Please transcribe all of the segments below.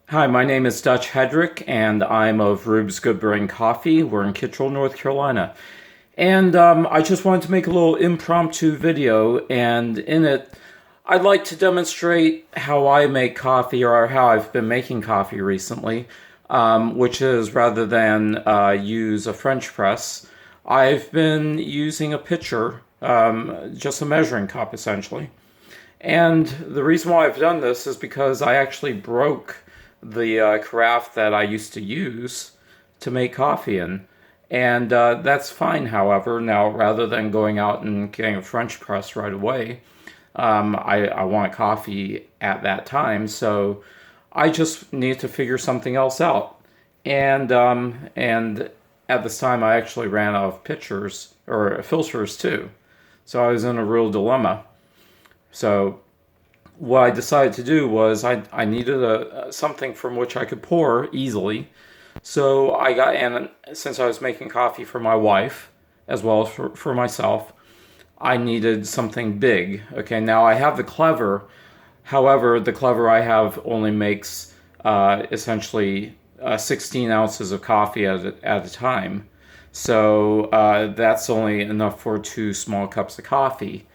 Hi, my name is Dutch Hedrick, and I'm of Rube's Good Brewing Coffee. We're in Kittrell, North Carolina. And I just wanted to make a little impromptu video, and in it, I'd like to demonstrate how I make coffee or how I've been making coffee recently, which is rather than use a French press, I've been using a pitcher, just a measuring cup essentially. And the reason why I've done this is because I actually broke the carafe that I used to use to make coffee in. And that's fine, however. Now, rather than going out and getting a French press right away, I want coffee at that time. So I just need to figure something else out. And at this time, I actually ran out of pitchers or filters too. So I was in a real dilemma. So what I decided to do was I needed something from which I could pour easily. So I got, and since I was making coffee for my wife as well as for myself, I needed something big. Okay, now I have the clever. However, the clever I have only makes essentially 16 ounces of coffee at a time. So that's only enough for 2 small cups of coffee.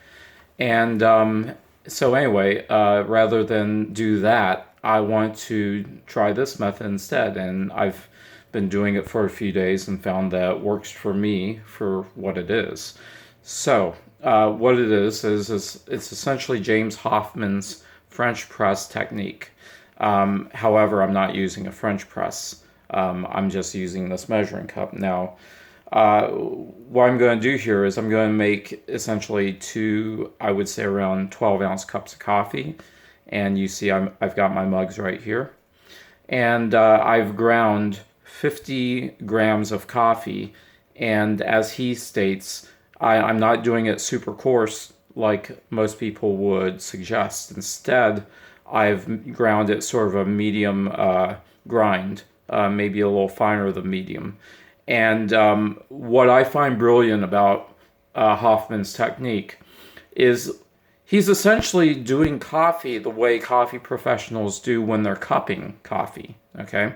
And so anyway, rather than do that, I want to try this method instead. And I've been doing it for a few days and found that it works for me for what it is. So what it is it's essentially James Hoffmann's French press technique. However, I'm not using a French press. I'm just using this measuring cup. Now, what I'm going to do here is I'm going to make essentially two, I would say around 12-ounce cups of coffee. And you see I've got my mugs right here. And I've ground 50 grams of coffee. And as he states, I'm not doing it super coarse like most people would suggest. Instead, I've ground it sort of a medium grind, maybe a little finer than medium. And what I find brilliant about Hoffmann's technique is he's essentially doing coffee the way coffee professionals do when they're cupping coffee. Okay.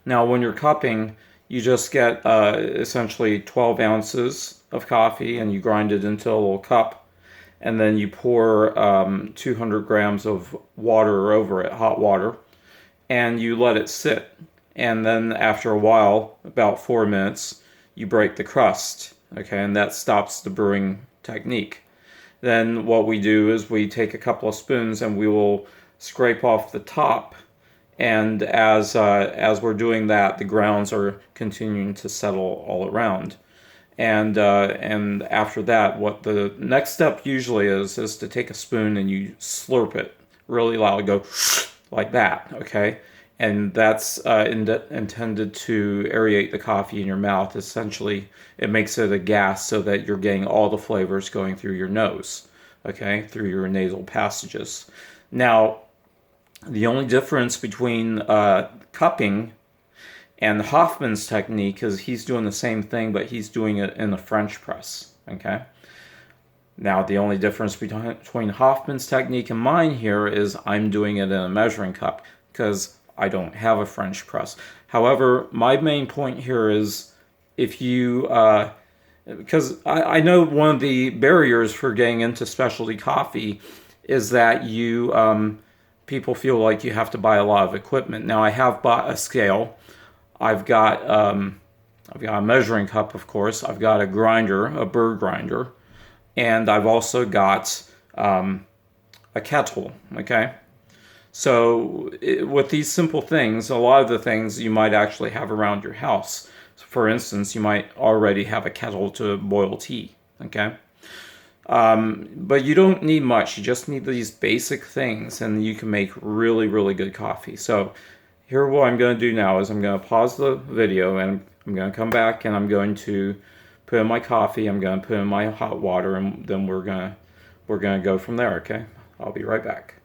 Now, when you're cupping, you just get essentially 12 ounces of coffee and you grind it into a little cup. And then you pour 200 grams of water over it, hot water, and you let it sit. And then after a while, about 4 minutes, you break the crust. Okay, and that stops the brewing technique. Then what we do is we take a couple of spoons and we will scrape off the top. And as we're doing that, the grounds are continuing to settle all around. And after that, what the next step usually is to take a spoon and you slurp it really loud, go like that, okay? And that's intended to aerate the coffee in your mouth. Essentially, it makes it a gas so that you're getting all the flavors going through your nose, okay, through your nasal passages. Now, the only difference between cupping and Hoffmann's technique is he's doing the same thing, but he's doing it in a French press, okay? Now, the only difference between Hoffmann's technique and mine here is I'm doing it in a measuring cup because I don't have a French press. However, my main point here is if you, because I know one of the barriers for getting into specialty coffee is that people feel like you have to buy a lot of equipment. Now, I have bought a scale. I've got a measuring cup, of course. I've got a grinder, a bird grinder, and I've also got a kettle. Okay. So with these simple things, a lot of the things you might actually have around your house. For instance, you might already have a kettle to boil tea, okay? But you don't need much. You just need these basic things and you can make really, really good coffee. So here what I'm going to do now is I'm going to pause the video and I'm going to come back and I'm going to put in my coffee. I'm going to put in my hot water and then we're going to go from there, okay? I'll be right back.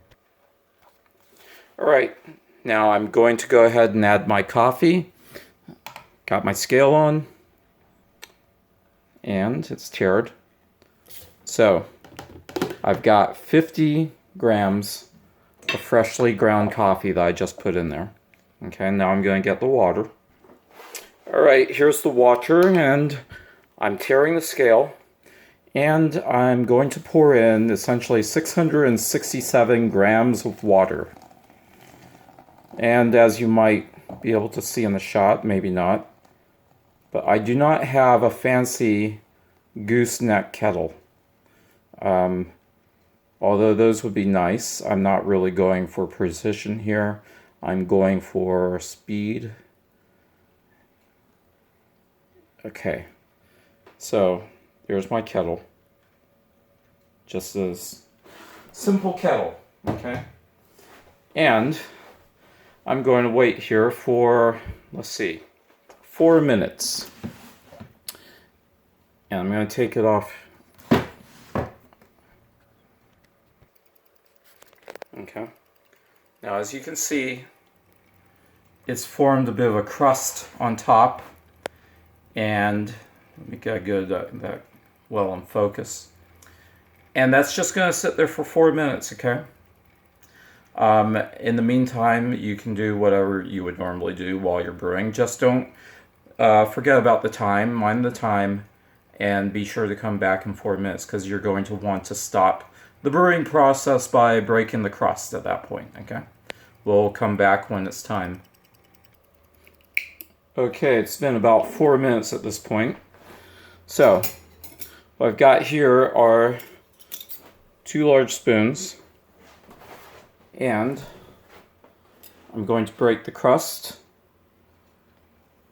All right, now I'm going to go ahead and add my coffee. Got my scale on, and it's tiered. So I've got 50 grams the freshly ground coffee that I just put in there. Okay, now I'm going to get the water. Alright, here's the water, and I'm tearing the scale, and I'm going to pour in essentially 667 grams of water. And as you might be able to see in the shot, maybe not, but I do not have a fancy gooseneck kettle. Although those would be nice, I'm not really going for precision here. I'm going for speed. Okay, so here's my kettle. Just this simple kettle, okay? And I'm going to wait here for, let's see, 4 minutes. And I'm going to take it off. Okay. Now, as you can see, it's formed a bit of a crust on top. And let me get good that well in focus. And that's just going to sit there for 4 minutes, okay? In the meantime, you can do whatever you would normally do while you're brewing. Just don't forget about the time, mind the time, and be sure to come back in 4 minutes because you're going to want to stop the brewing process by breaking the crust at that point, okay? We'll come back when it's time. Okay, it's been about 4 minutes at this point. So, what I've got here are 2 large spoons, and I'm going to break the crust.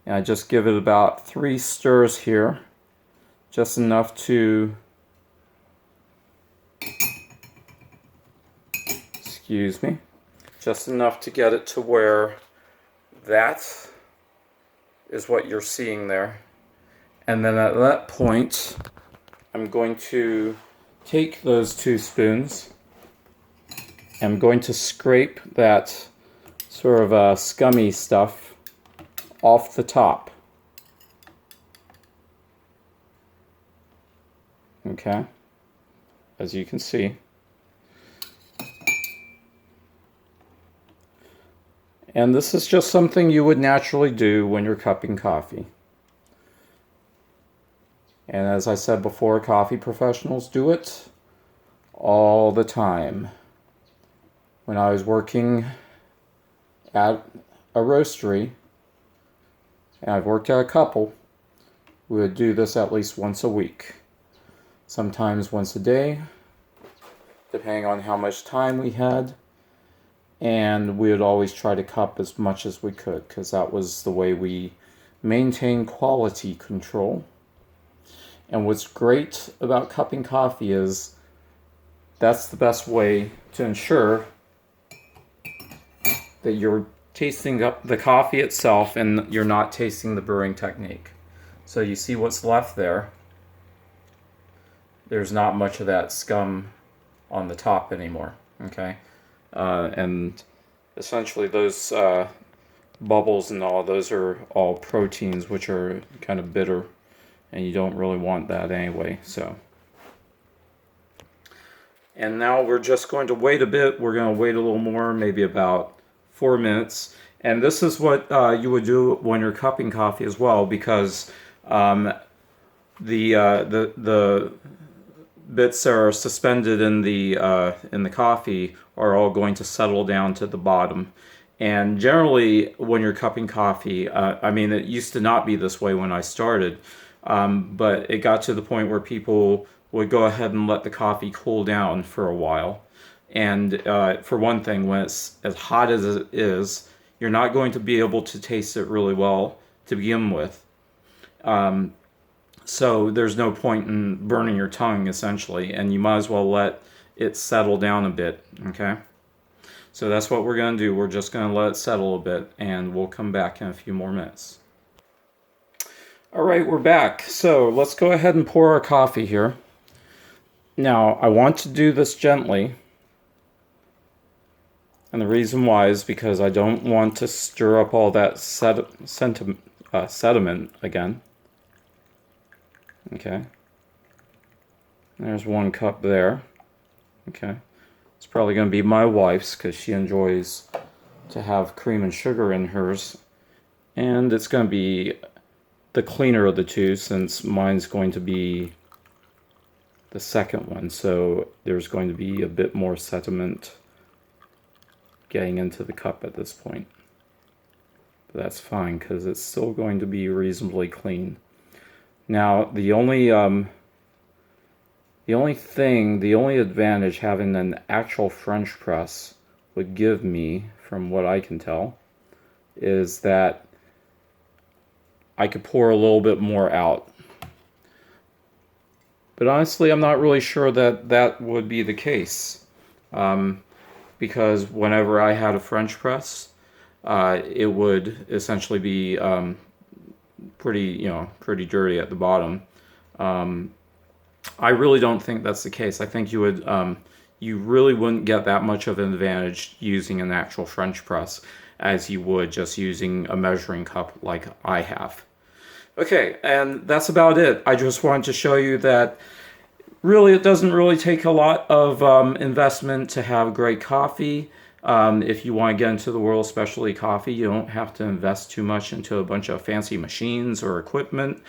And I just give it about 3 stirs here, just enough to, excuse me, just enough to get it to where that is what you're seeing there. And then at that point, I'm going to take those 2 spoons. I'm going to scrape that sort of scummy stuff off the top. Okay, as you can see. And this is just something you would naturally do when you're cupping coffee. And as I said before, coffee professionals do it all the time. When I was working at a roastery, and I've worked at a couple, we would do this at least once a week. Sometimes once a day, depending on how much time we had. And we would always try to cup as much as we could, because that was the way we maintained quality control. And what's great about cupping coffee is that's the best way to ensure that you're tasting up the coffee itself and you're not tasting the brewing technique. So you see what's left there. There's not much of that scum on the top anymore, okay? And essentially those bubbles and all, those are all proteins, which are kind of bitter, and you don't really want that anyway, so. And now we're just going to wait a bit. We're going to wait a little more, maybe about 4 minutes. And this is what you would do when you're cupping coffee as well, because the bits that are suspended in the coffee are all going to settle down to the bottom. And generally, when you're cupping coffee, I mean, it used to not be this way when I started, but it got to the point where people would go ahead and let the coffee cool down for a while. And for one thing, when it's as hot as it is, you're not going to be able to taste it really well to begin with. So there's no point in burning your tongue, essentially, and you might as well let it settle down a bit, okay? So that's what we're going to do. We're just going to let it settle a bit, and we'll come back in a few more minutes. All right, we're back. So let's go ahead and pour our coffee here. Now, I want to do this gently, and the reason why is because I don't want to stir up all that sediment again. Okay. There's 1 cup there. Okay. It's probably going to be my wife's because she enjoys to have cream and sugar in hers. And it's going to be the cleaner of the two since mine's going to be the second one. So there's going to be a bit more sediment getting into the cup at this point. But that's fine because it's still going to be reasonably clean. Now the only advantage having an actual French press would give me, from what I can tell, is that I could pour a little bit more out. But honestly, I'm not really sure that that would be the case. Because whenever I had a French press, it would essentially be pretty dirty at the bottom. I really don't think that's the case. I think you really wouldn't get that much of an advantage using an actual French press as you would just using a measuring cup like I have. Okay, and that's about it. I just wanted to show you that really it doesn't really take a lot of investment to have great coffee. If you want to get into the world of specialty coffee, you don't have to invest too much into a bunch of fancy machines or equipment.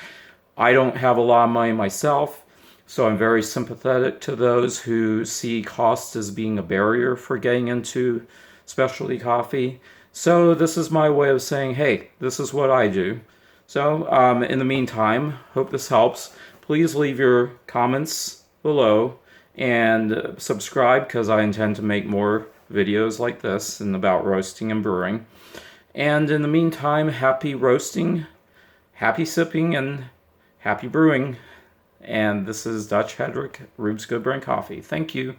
I don't have a lot of money myself, so I'm very sympathetic to those who see cost as being a barrier for getting into specialty coffee. So this is my way of saying, hey, this is what I do. So in the meantime, hope this helps. Please leave your comments below and subscribe because I intend to make more videos like this and about roasting and brewing. And in the meantime, happy roasting, happy sipping, and happy brewing. And this is Dutch Hedrick, Rube's Good Brand Coffee. Thank you.